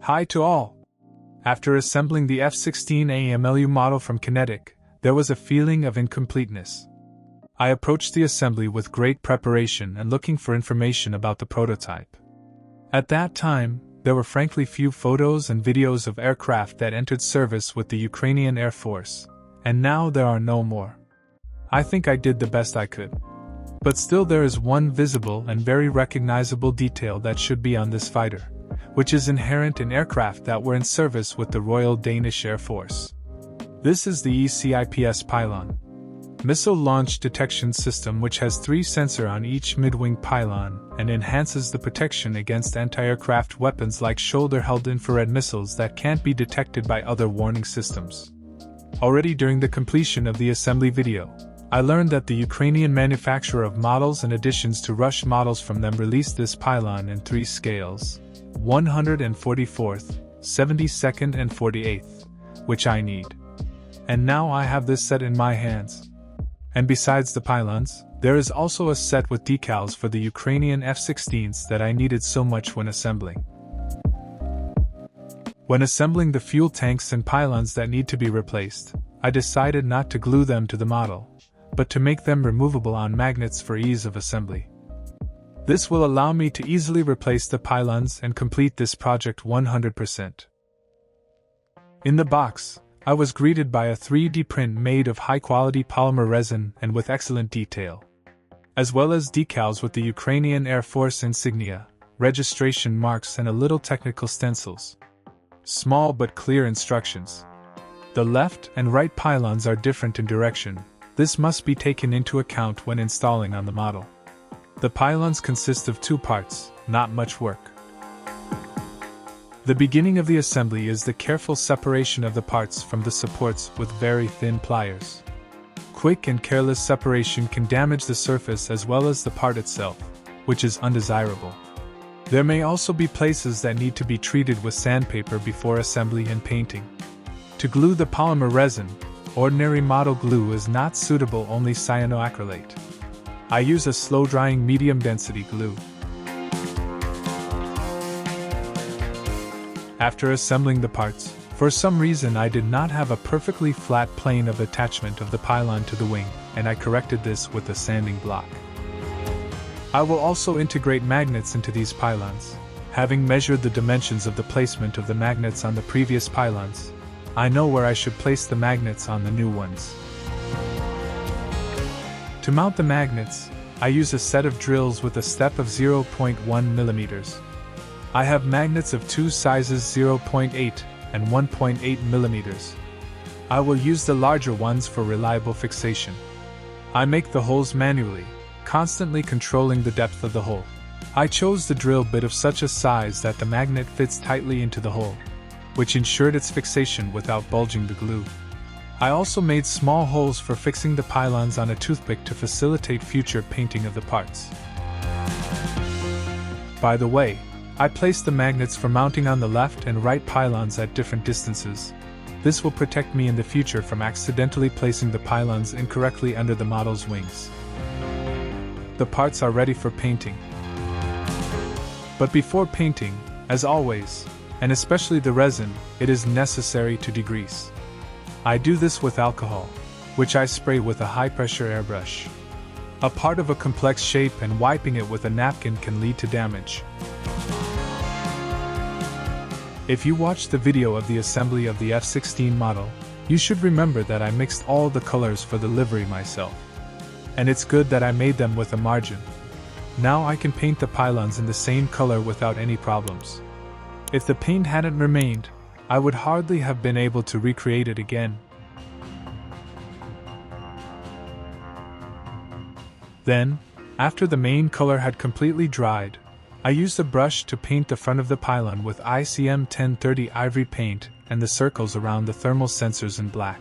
Hi to all! After assembling the F-16AM MLU model from Kinetic, there was a feeling of incompleteness. I approached the assembly with great preparation and looking for information about the prototype. At that time, there were frankly few photos and videos of aircraft that entered service with the Ukrainian Air Force, and now there are no more. I think I did the best I could. But still there is one visible and very recognizable detail that should be on this fighter, which is inherent in aircraft that were in service with the Royal Danish Air Force. This is the EPICS pylon. Missile launch detection system, which has 3 sensors on each mid-wing pylon and enhances the protection against anti-aircraft weapons like shoulder-held infrared missiles that can't be detected by other warning systems. Already during the completion of the assembly video, I learned that the Ukrainian manufacturer of models and additions to rush models from them released this pylon in 3 scales, 144th, 72nd and 48th, which I need. And now I have this set in my hands. And besides the pylons, there is also a set with decals for the Ukrainian F-16s that I needed so much when assembling. When assembling the fuel tanks and pylons that need to be replaced, I decided not to glue them to the model, but to make them removable on magnets for ease of assembly. This will allow me to easily replace the pylons and complete this project 100%. In the box, I was greeted by a 3D print made of high-quality polymer resin and with excellent detail, as well as decals with the Ukrainian Air Force insignia, registration marks and a little technical stencils. Small but clear instructions. The left and right pylons are different in direction. This must be taken into account when installing on the model. The pylons consist of 2 parts, not much work. The beginning of the assembly is the careful separation of the parts from the supports with very thin pliers. Quick and careless separation can damage the surface as well as the part itself, which is undesirable. There may also be places that need to be treated with sandpaper before assembly and painting. To glue the polymer resin, ordinary model glue is not suitable, only cyanoacrylate. I use a slow-drying medium-density glue. After assembling the parts, for some reason I did not have a perfectly flat plane of attachment of the pylon to the wing, and I corrected this with a sanding block. I will also integrate magnets into these pylons. Having measured the dimensions of the placement of the magnets on the previous pylons, I know where I should place the magnets on the new ones. To mount the magnets, I use a set of drills with a step of 0.1 mm. I have magnets of 2 sizes, 0.8 and 1.8 mm. I will use the larger ones for reliable fixation. I make the holes manually, constantly controlling the depth of the hole. I chose the drill bit of such a size that the magnet fits tightly into the hole, which ensured its fixation without bulging the glue. I also made small holes for fixing the pylons on a toothpick to facilitate future painting of the parts. By the way, I placed the magnets for mounting on the left and right pylons at different distances. This will protect me in the future from accidentally placing the pylons incorrectly under the model's wings. The parts are ready for painting. But before painting, as always, and especially the resin, it is necessary to degrease. I do this with alcohol, which I spray with a high-pressure airbrush. A part of a complex shape and wiping it with a napkin can lead to damage. If you watched the video of the assembly of the F-16 model, you should remember that I mixed all the colors for the livery myself. And it's good that I made them with a margin. Now I can paint the pylons in the same color without any problems. If the paint hadn't remained, I would hardly have been able to recreate it again. Then, after the main color had completely dried, I used a brush to paint the front of the pylon with ICM 1030 ivory paint and the circles around the thermal sensors in black.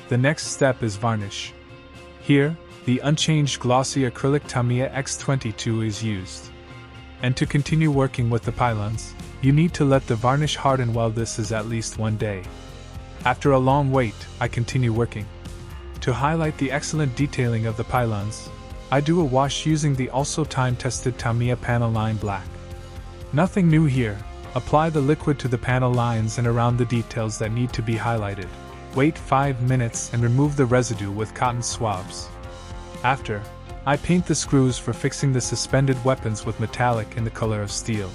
The next step is varnish. Here, the unchanged glossy acrylic Tamiya X22 is used. And to continue working with the pylons, you need to let the varnish harden. While this is at least 1 day. After a long wait, I continue working. To highlight the excellent detailing of the pylons, I do a wash using the also time-tested Tamiya panel line black. Nothing new here. Apply the liquid to the panel lines and around the details that need to be highlighted. Wait 5 minutes and remove the residue with cotton swabs. After, I paint the screws for fixing the suspended weapons with metallic in the color of steel.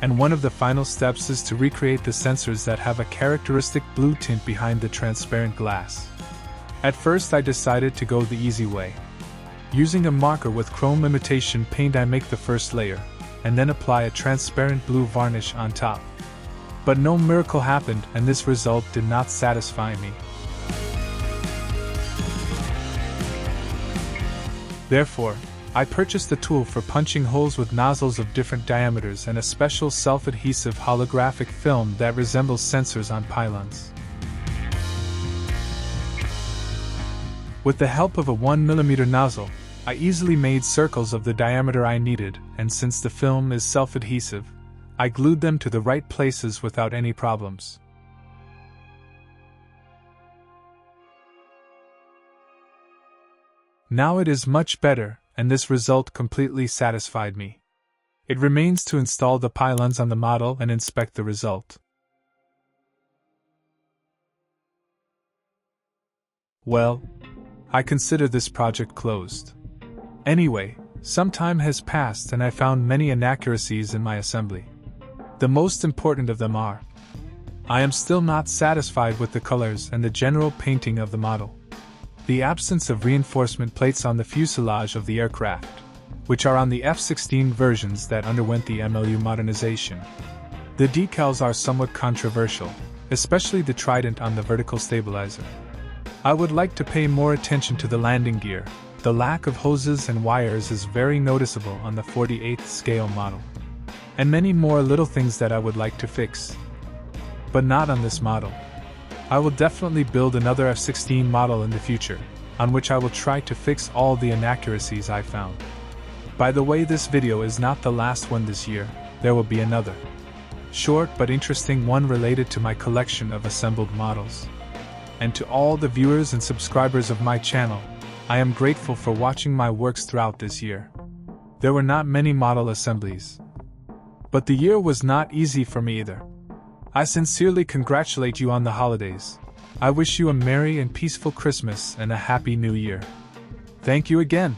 And one of the final steps is to recreate the sensors that have a characteristic blue tint behind the transparent glass. At first I decided to go the easy way. Using a marker with chrome imitation paint I make the first layer, and then apply a transparent blue varnish on top. But no miracle happened and this result did not satisfy me. Therefore, I purchased a tool for punching holes with nozzles of different diameters and a special self-adhesive holographic film that resembles sensors on pylons. With the help of a 1mm nozzle, I easily made circles of the diameter I needed, and since the film is self-adhesive, I glued them to the right places without any problems. Now it is much better, and this result completely satisfied me. It remains to install the pylons on the model and inspect the result. Well, I consider this project closed. Anyway, some time has passed and I found many inaccuracies in my assembly. The most important of them are: I am still not satisfied with the colors and the general painting of the model. The absence of reinforcement plates on the fuselage of the aircraft, which are on the F-16 versions that underwent the MLU modernization. The decals are somewhat controversial, especially the trident on the vertical stabilizer. I would like to pay more attention to the landing gear. The lack of hoses and wires is very noticeable on the 48th scale model. And many more little things that I would like to fix. But not on this model. I will definitely build another F-16 model in the future, on which I will try to fix all the inaccuracies I found. By the way, this video is not the last one this year, there will be another short but interesting one related to my collection of assembled models. And to all the viewers and subscribers of my channel, I am grateful for watching my works throughout this year. There were not many model assemblies. But the year was not easy for me either. I sincerely congratulate you on the holidays. I wish you a merry and peaceful Christmas and a happy New Year. Thank you again.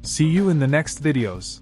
See you in the next videos.